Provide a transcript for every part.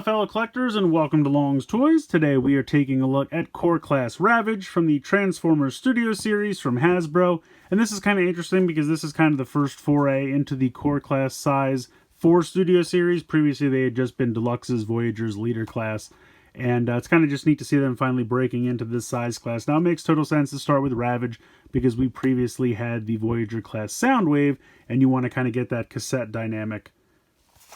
fellow collectors, and welcome to Long's Toys. Today we are taking a look at Core Class Ravage from the Transformers Studio series from Hasbro. And this is kind of interesting because this is kind of the first foray into the Core Class size for Studio series. Previously they had just been Deluxes, Voyagers, Leader Class. And it's kind of just neat to see them finally breaking into this size class. Now it makes total sense to start with Ravage because we previously had the Voyager class Soundwave, and you want to kind of get that cassette dynamic,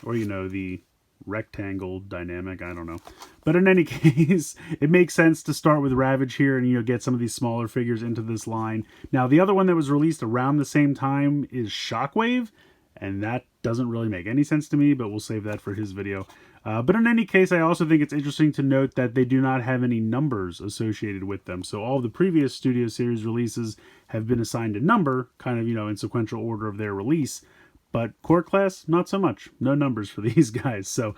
or the rectangle dynamic, I don't know. But in any case, it makes sense to start with Ravage here and get some of these smaller figures into this line. Now the other one that was released around the same time is Shockwave, and that doesn't really make any sense to me, but we'll save that for his video. But in any case, I also think it's interesting to note that they do not have any numbers associated with them. So all of the previous Studio Series releases have been assigned a number, kind of, in sequential order of their release. But Core Class, not so much. No numbers for these guys. So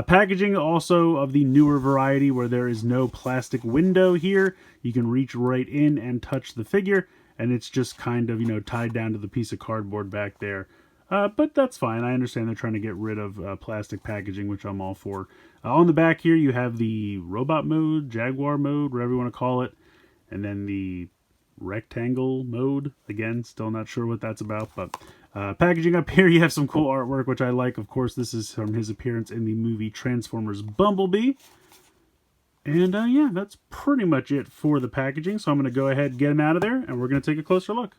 packaging also of the newer variety where there is no plastic window here. You can reach right in and touch the figure, and it's just kind of, tied down to the piece of cardboard back there. But that's fine. I understand they're trying to get rid of plastic packaging, which I'm all for. On the back here, you have the robot mode, Jaguar mode, whatever you want to call it. And then the rectangle mode. Again, still not sure what that's about. But packaging up here, you have some cool artwork, which I like. Of course, this is from his appearance in the movie Transformers Bumblebee. And yeah, that's pretty much it for the packaging. So I'm going to go ahead and get him out of there, and we're going to take a closer look.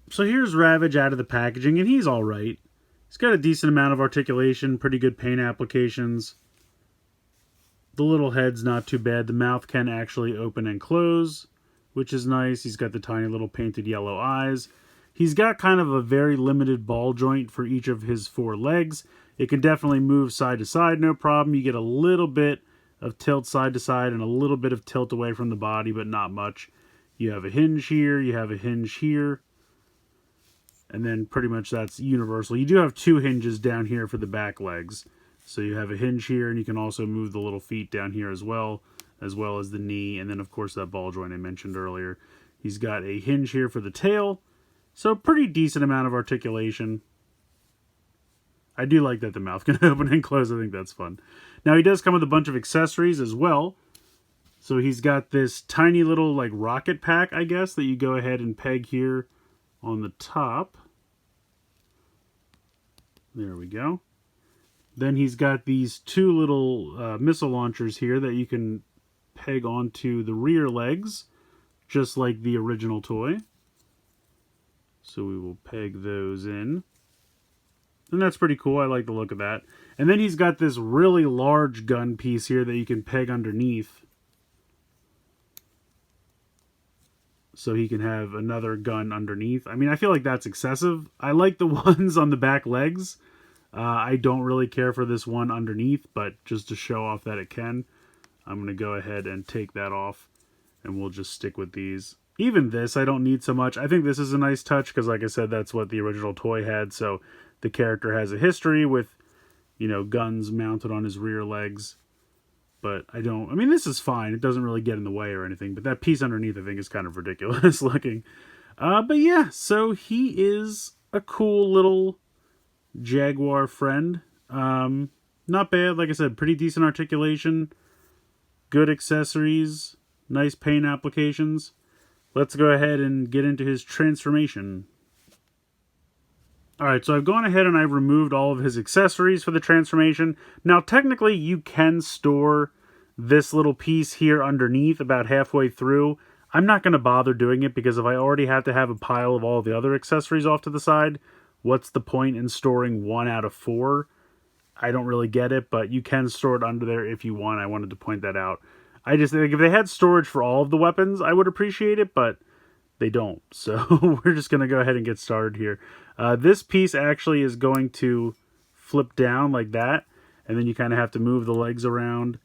So here's Ravage out of the packaging, and he's alright. He's got a decent amount of articulation, pretty good paint applications. The little head's not too bad. The mouth can actually open and close, which is nice. He's got the tiny little painted yellow eyes. He's got kind of a very limited ball joint for each of his four legs. It can definitely move side to side, no problem. You get a little bit of tilt side to side and a little bit of tilt away from the body, but not much. You have a hinge here, you have a hinge here. And then pretty much that's universal. You do have two hinges down here for the back legs. So you have a hinge here, and you can also move the little feet down here as well as the knee. And then, of course, that ball joint I mentioned earlier. He's got a hinge here for the tail. So pretty decent amount of articulation. I do like that the mouth can open and close. I think that's fun. Now, he does come with a bunch of accessories as well. So he's got this tiny little, like, rocket pack, I guess, that you go ahead and peg here on the top. There we go. Then he's got these two little missile launchers here that you can peg onto the rear legs, just like the original toy. So we will peg those in. And that's pretty cool. I like the look of that. And then he's got this really large gun piece here that you can peg underneath, so he can have another gun underneath. I mean, I feel like that's excessive. I like the ones on the back legs. I don't really care for this one underneath, but just to show off that it can, I'm going to go ahead and take that off, and we'll just stick with these. Even this, I don't need so much. I think this is a nice touch, because like I said, that's what the original toy had, so the character has a history with, guns mounted on his rear legs. But I mean, this is fine. It doesn't really get in the way or anything. But that piece underneath, I think, is kind of ridiculous looking. But yeah, so he is a cool little Jaguar friend. Not bad. Like I said, pretty decent articulation. Good accessories. Nice paint applications. Let's go ahead and get into his transformation. Alright, so I've gone ahead and I've removed all of his accessories for the transformation. Now, technically, you can store this little piece here underneath about halfway through. I'm not going to bother doing it because if I already have to have a pile of all the other accessories off to the side, what's the point in storing 1 out of 4? I don't really get it, but you can store it under there if you want. I wanted to point that out. I just think if they had storage for all of the weapons, I would appreciate it, but they don't. So we're just going to go ahead and get started here. This piece actually is going to flip down like that, and then you kind of have to move the legs around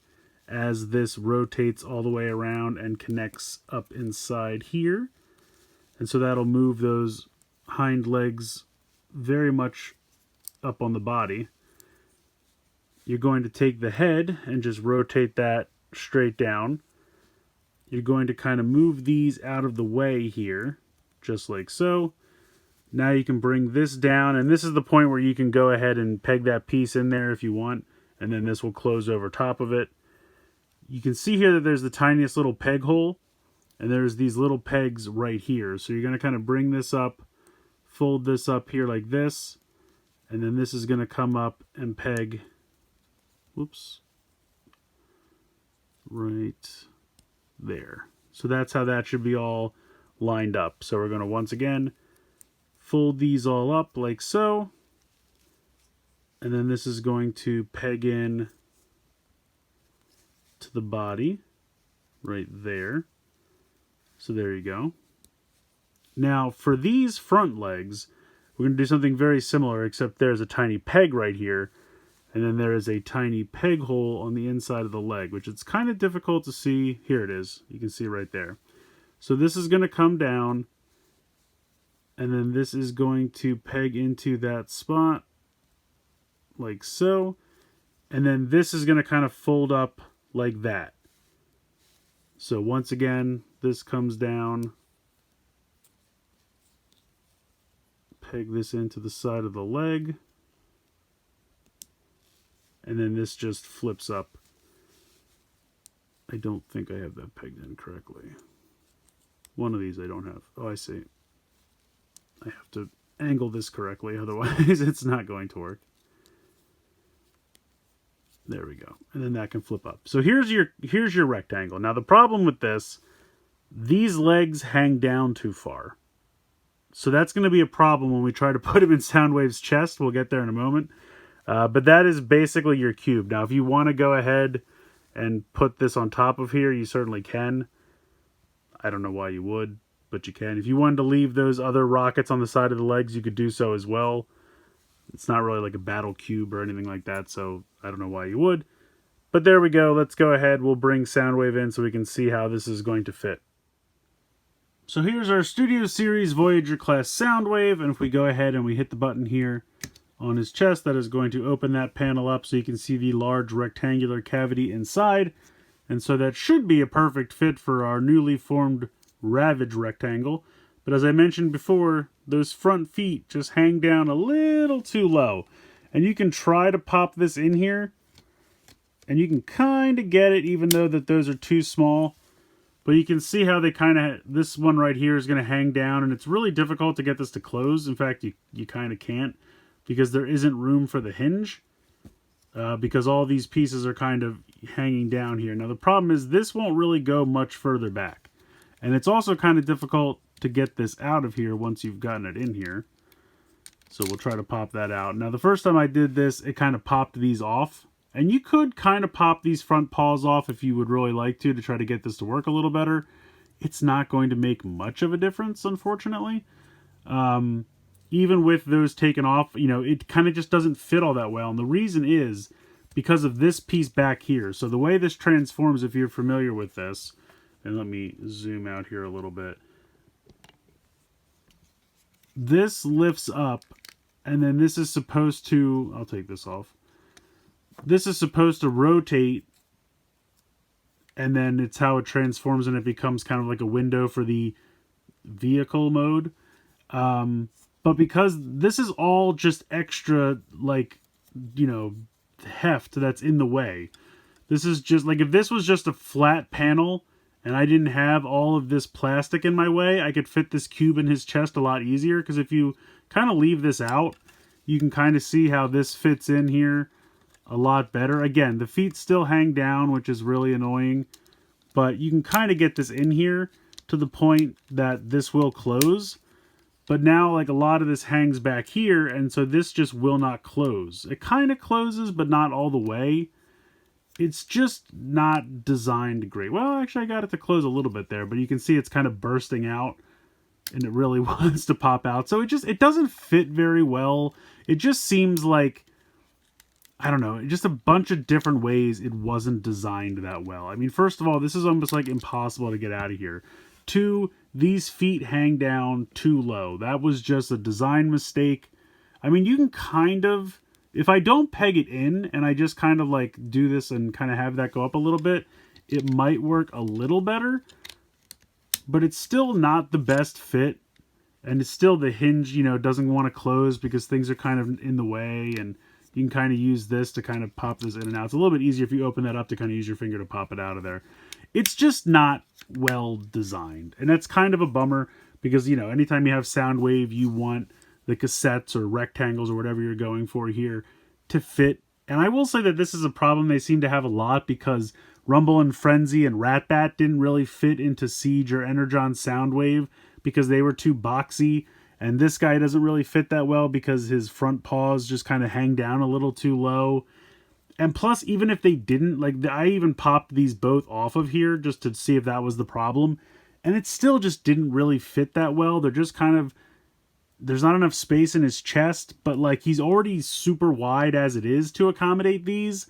as this rotates all the way around and connects up inside here. And so that'll move those hind legs very much up on the body. You're going to take the head and just rotate that straight down. You're going to kind of move these out of the way here, just like so. Now you can bring this down, and this is the point where you can go ahead and peg that piece in there if you want, and then this will close over top of it. You can see here that there's the tiniest little peg hole, and there's these little pegs right here. So you're going to kind of bring this up, fold this up here like this, and then this is going to come up and peg, whoops, right there. So that's how that should be all lined up. So we're going to once again fold these all up like so, and then this is going to peg in to the body right there. So there you go. Now for these front legs, we're going to do something very similar, except there's a tiny peg right here, and then there is a tiny peg hole on the inside of the leg, which it's kind of difficult to see. Here it is. You can see right there. So this is going to come down, and then this is going to peg into that spot like so, and then this is going to kind of fold up like that. So once again, this comes down, peg this into the side of the leg, and then this just flips up. I don't think I have that pegged in correctly. One of these I don't have. Oh, I see. I have to angle this correctly, otherwise it's not going to work. There we go. And then that can flip up. So here's your rectangle. Now the problem with this, these legs hang down too far. So that's going to be a problem when we try to put him in Soundwave's chest. We'll get there in a moment. But that is basically your cube. Now if you want to go ahead and put this on top of here, you certainly can. I don't know why you would, but you can. If you wanted to leave those other rockets on the side of the legs, you could do so as well. It's not really like a battle cube or anything like that, so I don't know why you would. But there we go. Let's go ahead. We'll bring Soundwave in so we can see how this is going to fit. So here's our Studio Series Voyager class Soundwave, and if we go ahead and we hit the button here on his chest, that is going to open that panel up so you can see the large rectangular cavity inside. And so that should be a perfect fit for our newly formed Ravage rectangle. But as I mentioned before, those front feet just hang down a little too low. And you can try to pop this in here, and you can kind of get it even though that those are too small. But you can see how they kind of, this one right here is going to hang down, and it's really difficult to get this to close. In fact, you kind of can't, because there isn't room for the hinge. Because all these pieces are kind of hanging down here. Now the problem is this won't really go much further back. And it's also kind of difficult to get this out of here once you've gotten it in here. So we'll try to pop that out. Now the first time I did this, it kind of popped these off. And you could kind of pop these front paws off if you would really like to try to get this to work a little better. It's not going to make much of a difference, unfortunately. Even with those taken off, you know, it kind of just doesn't fit all that well. And the reason is because of this piece back here. So the way this transforms, if you're familiar with this, and let me zoom out here a little bit. This lifts up, and then this is supposed to, I'll take this off. This is supposed to rotate, and then it's how it transforms, and it becomes kind of like a window for the vehicle mode. But because this is all just extra, like, you know, heft that's in the way. This is just, like, if this was just a flat panel and I didn't have all of this plastic in my way, I could fit this cube in his chest a lot easier. Because if you kind of leave this out, you can kind of see how this fits in here a lot better. Again, the feet still hang down, which is really annoying. But you can kind of get this in here to the point that this will close. But now, like, a lot of this hangs back here, and so this just will not close. It kind of closes, but not all the way. It's just not designed great. Well, actually, I got it to close a little bit there, but you can see it's kind of bursting out, and it really wants to pop out. So it doesn't fit very well. It just seems like, I don't know, just a bunch of different ways it wasn't designed that well. I mean, first of all, this is almost like impossible to get out of here. 2, these feet hang down too low. That was just a design mistake. I mean, you can kind of, if I don't peg it in and I just kind of like do this and kind of have that go up a little bit, it might work a little better. But it's still not the best fit. And it's still the hinge, you know, doesn't want to close because things are kind of in the way. And You can kind of use this to kind of pop this in and out. It's a little bit easier if you open that up to kind of use your finger to pop it out of there. It's just not well designed. And that's kind of a bummer because, you know, anytime you have Soundwave, you want the cassettes or rectangles or whatever you're going for here to fit. And I will say that this is a problem they seem to have a lot because Rumble and Frenzy and Ratbat didn't really fit into Siege or Energon Soundwave because they were too boxy. And this guy doesn't really fit that well because his front paws just kind of hang down a little too low. And plus, even if they didn't, like, I even popped these both off of here just to see if that was the problem. And it still just didn't really fit that well. They're just kind of, there's not enough space in his chest, but like he's already super wide as it is to accommodate these.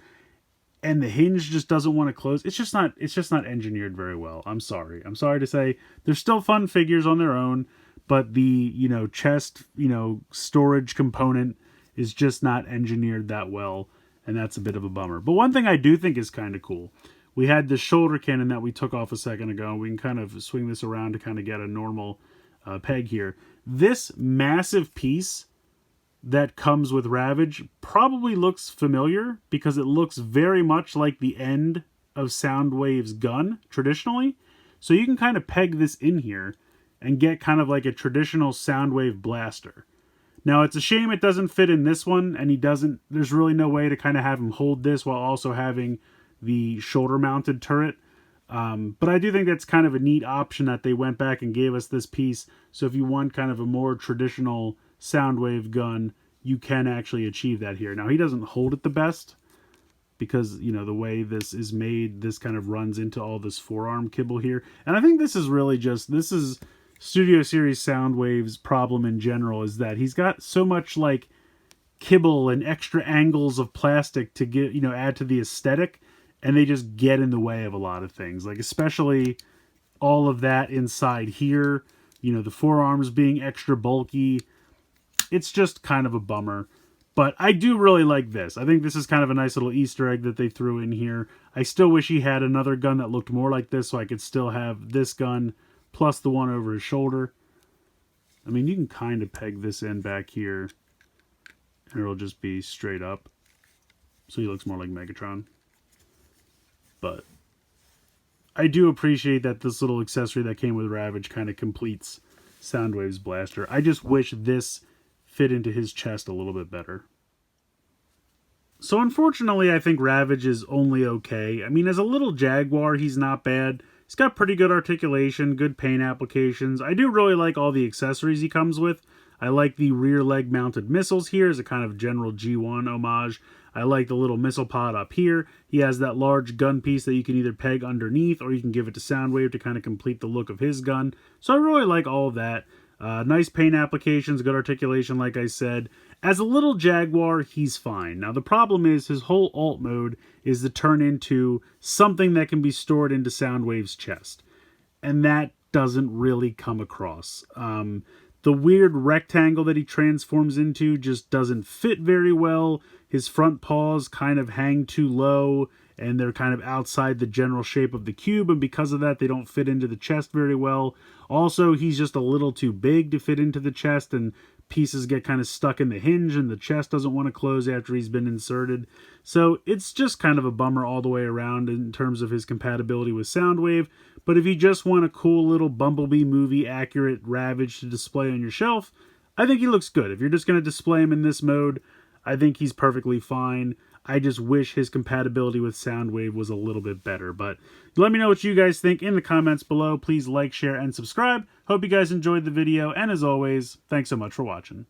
And the hinge just doesn't want to close. It's just not engineered very well. I'm sorry to say. They're still fun figures on their own, but the, you know, chest, you know, storage component is just not engineered that well. And that's a bit of a bummer. But one thing I do think is kind of cool. We had the shoulder cannon that we took off a second ago. We can kind of swing this around to kind of get a normal peg here. This massive piece that comes with Ravage probably looks familiar because it looks very much like the end of Soundwave's gun traditionally. So you can kind of peg this in here and get kind of like a traditional Soundwave blaster. Now, it's a shame it doesn't fit in this one, and there's really no way to kind of have him hold this while also having the shoulder-mounted turret. But I do think that's kind of a neat option that they went back and gave us this piece. So if you want kind of a more traditional Soundwave gun, you can actually achieve that here. Now, he doesn't hold it the best because, you know, the way this is made, this kind of runs into all this forearm kibble here. And I think this is really this is Studio Series Soundwave's problem in general, is that he's got so much like kibble and extra angles of plastic to get, you know, add to the aesthetic, and they just get in the way of a lot of things. Like especially all of that inside here, you know, the forearms being extra bulky. It's just kind of a bummer. But I do really like this. I think this is kind of a nice little Easter egg that they threw in here. I still wish he had another gun that looked more like this so I could still have this gun plus the one over his shoulder. I mean, you can kind of peg this in back here and it'll just be straight up. So he looks more like Megatron. But I do appreciate that this little accessory that came with Ravage kind of completes Soundwave's blaster. I just wish this fit into his chest a little bit better. So unfortunately, I think Ravage is only okay. I mean, as a little Jaguar, he's not bad. He's got pretty good articulation, good paint applications. I do really like all the accessories he comes with. I like the rear leg mounted missiles here as a kind of general G1 homage. I like the little missile pod up here. He has that large gun piece that you can either peg underneath or you can give it to Soundwave to kind of complete the look of his gun. So I really like all of that. Nice paint applications, good articulation, like I said. As a little Jaguar, he's fine. Now, the problem is his whole alt mode is to turn into something that can be stored into Soundwave's chest. And that doesn't really come across. The weird rectangle that he transforms into just doesn't fit very well. His front paws kind of hang too low, and they're kind of outside the general shape of the cube, and because of that, they don't fit into the chest very well. Also, he's just a little too big to fit into the chest, and pieces get kind of stuck in the hinge, and the chest doesn't want to close after he's been inserted. So it's just kind of a bummer all the way around in terms of his compatibility with Soundwave. But if you just want a cool little Bumblebee movie accurate Ravage to display on your shelf, I think he looks good. If you're just going to display him in this mode, I think he's perfectly fine. I just wish his compatibility with Soundwave was a little bit better. But let me know what you guys think in the comments below. Please like, share, and subscribe. Hope you guys enjoyed the video. And as always, thanks so much for watching.